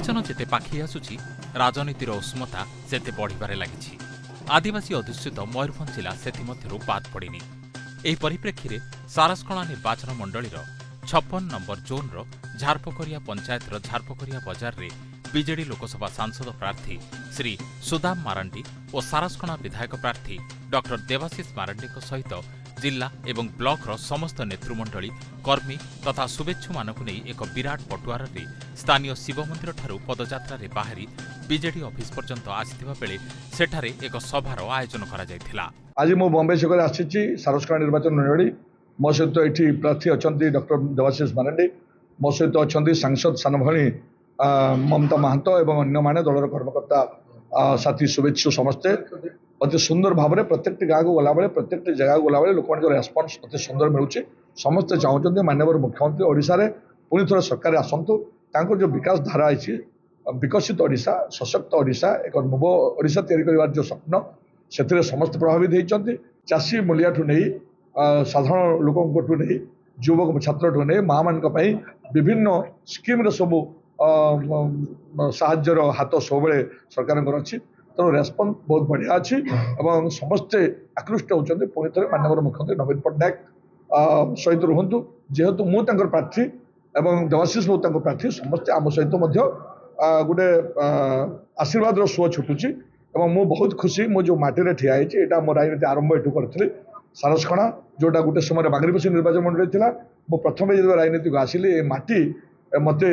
निर्वाचन जेते पाखी आसुची राजनीतिर उष्मता सेते बढ़िबारे लागिछि। आदिवासी अधुषित मयूरभंज जिला सेथिमध्यरु बाद पड़िनी। एही परिप्रेक्षी रे सारसकणा निर्वाचन मंडलीर 56 नंबर जोनर झारपोखरिया पंचायतर झारपोखरिया बजार रे बीजेडी लोकसभा सांसद प्रार्थी श्री सुदाम मारांडी और सारसकणा विधायक प्रार्थी डॉक्टर देवाशीष मारांडी सहित जिला एवं ब्लॉक समस्त नेतृमंडली कर्मी तथा शुभेच्छु मानक नहीं एक विराट पटुआर रे स्थानीय शिव मंदिर ठारू पदयात्रा रे बाहरी बीजेडी ऑफिस पर्यंत आसिथिबा बेले सेठारे एक सभार आयोजन करा जायथिला। आज मो बॉम्बे शहर आसी सारसकणा निर्वाचन मंडली मो सहित ये प्रार्थी अच्छा डॉक्टर देवाशीष मारांडी मो सहित अच्छा सांसद सान भणी ममता महांतो एवं अन्य माने दलर कर्मकर्ता साथी शुभेच्छु समस्ते अति सुंदर भाव में प्रत्येक गाँव को गला बेले प्रत्येक जगह गला बेले लोक रेस्पन्स अति सुंदर मिलूँ। समस्ते चाहते माननीय मुख्यमंत्री ओडिशा रे पुणी थोड़ा सरकार आसतु जो विकास धारा है विकसित ओडिशा सशक्त ओडिशा एक नव ओडिशा तैयारी कर जो स्वप्न से समस्त प्रभावित होती चाषी मूलिया ठू नहीं साधारण लोक नहीं युवक छात्र ठू नहीं माँ मान विभिन्न स्कीम सब साहाज्यर हाथ सब सरकार अच्छी तेणु रेस्पन्स बहुत बढ़िया अच्छी और समस्ते आकृष्ट होती पुणी थे माननीय मुख्यमंत्री नवीन पट्टनायक सहित रुहतु जेहेतु मुझे प्रार्थी एवं देवाशीष बाबू प्रार्थी समस्ते आम सहित गोटे आशीर्वाद सुଅ छुटुची और मु बहुत खुशी मो जो माटी ठिया है मो राजनीति आरंभ एठू करी सारसकणा जोटा गोटे समय बागरीपसी निर्वाचन मंडली थी मो प्रथम जो राजनीति को आसिली ये माटी मत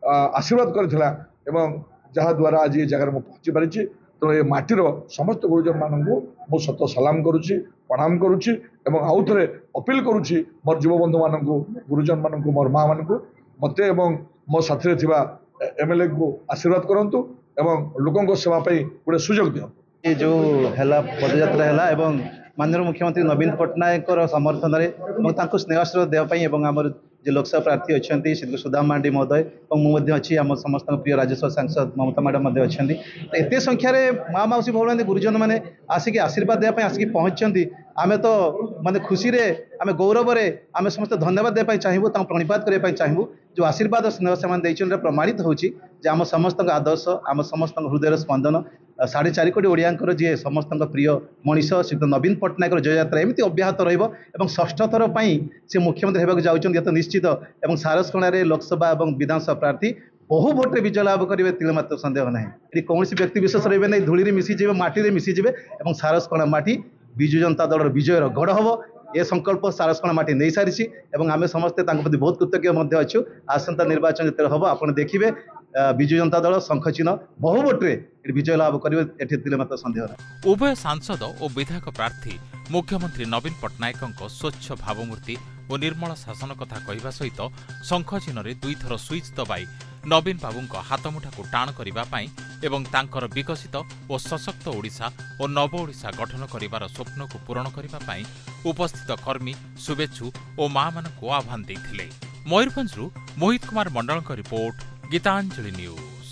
आशीर्वाद करथिला एवं जहाँ द्वारा आज ये जगह मैं पहुँची पारी तो ये माटीर समस्त गुरुजन मानू सत सलाम करुच्ची प्रणाम करुच्ची एवं आउ थे अपील करुच्ची मोर युव बंधु मान गुरुजन मान मोर माँ मान मत मो साथी एमएलए को आशीर्वाद करंतु एवं लोकों सेवाई गोटे सुजोग दियो। ये जो है पदयात्रा है एवं माननीय मुख्यमंत्री नवीन पट्टनायक समर्थन में स्नेहश्रय देवाई आमर जो लोकसभा प्रार्थी अच्छा श्री सुदाम मारांडी महोदय और मुझे अच्छी आम समस्त प्रिय राज्यसभा सांसद ममता मैडम अच्छा तो एत संख्यार माँ मौसी भौणी गुरुजन मैंने आसिक आशीर्वाद देवाई आसिक पहुँचती आम तो माने खुशी रे आम गौरव आम समस्त धन्यवाद देवाई चाहबू प्रणिपात करने चाहबू जो आशीर्वाद स्नेह से प्रमाणित होची आम समस्त आदर्श आम समस्त हृदय स्पंदन 4.5 कोटी ओडियांकर जी समस्त प्रिय मनीष श्री नवीन पट्टनायक जय यात्रा एमती अब्याहत रहा षष्ठ थर पर से मुख्यमंत्री होगा जाऊँच तो निश्चित और सारसकणा लोकसभा और विधानसभा प्रार्थी बहु भोटे विजय लाभ करेंगे तिले मात्र सन्देह ना ये कौन व्यक्ति विशेष रही नहीं धूली मिशीजे माटी मिशीजे और सारसकणा माटी विजु जनता दल विजयर गढ़ हम ये संकल्प सारसकणा माटी नहीं सारी और आम समस्ते प्रति बहुत कृतज्ञ अच्छु आसंता निर्वाचन जो हम आप देखिए विजु जनता दल शंख चिन्ह बहु भोटे विजय लाभ करेंगे मात्र सन्देह ना। उभय सांसद और विधायक प्रार्थी मुख्यमंत्री नवीन पट्टनायक स्वच्छ भावमूर्ति और निर्मल शासन कथा कहवा सहित शंख चिन्ह दुई थर सुइच दबाई नवीन बाबू हाथमुठा को टाण करने एवं तांकर विकसित और सशक्त ओडिशा और नव ओडिशा गठन करिवार स्वप्न को पूरण करने उपस्थित कर्मी शुभेच्छु और माँ मानक आह्वान देते। मयूरभंजरू मोहित कुमार मंडल रिपोर्ट गीतांजलि न्यूज।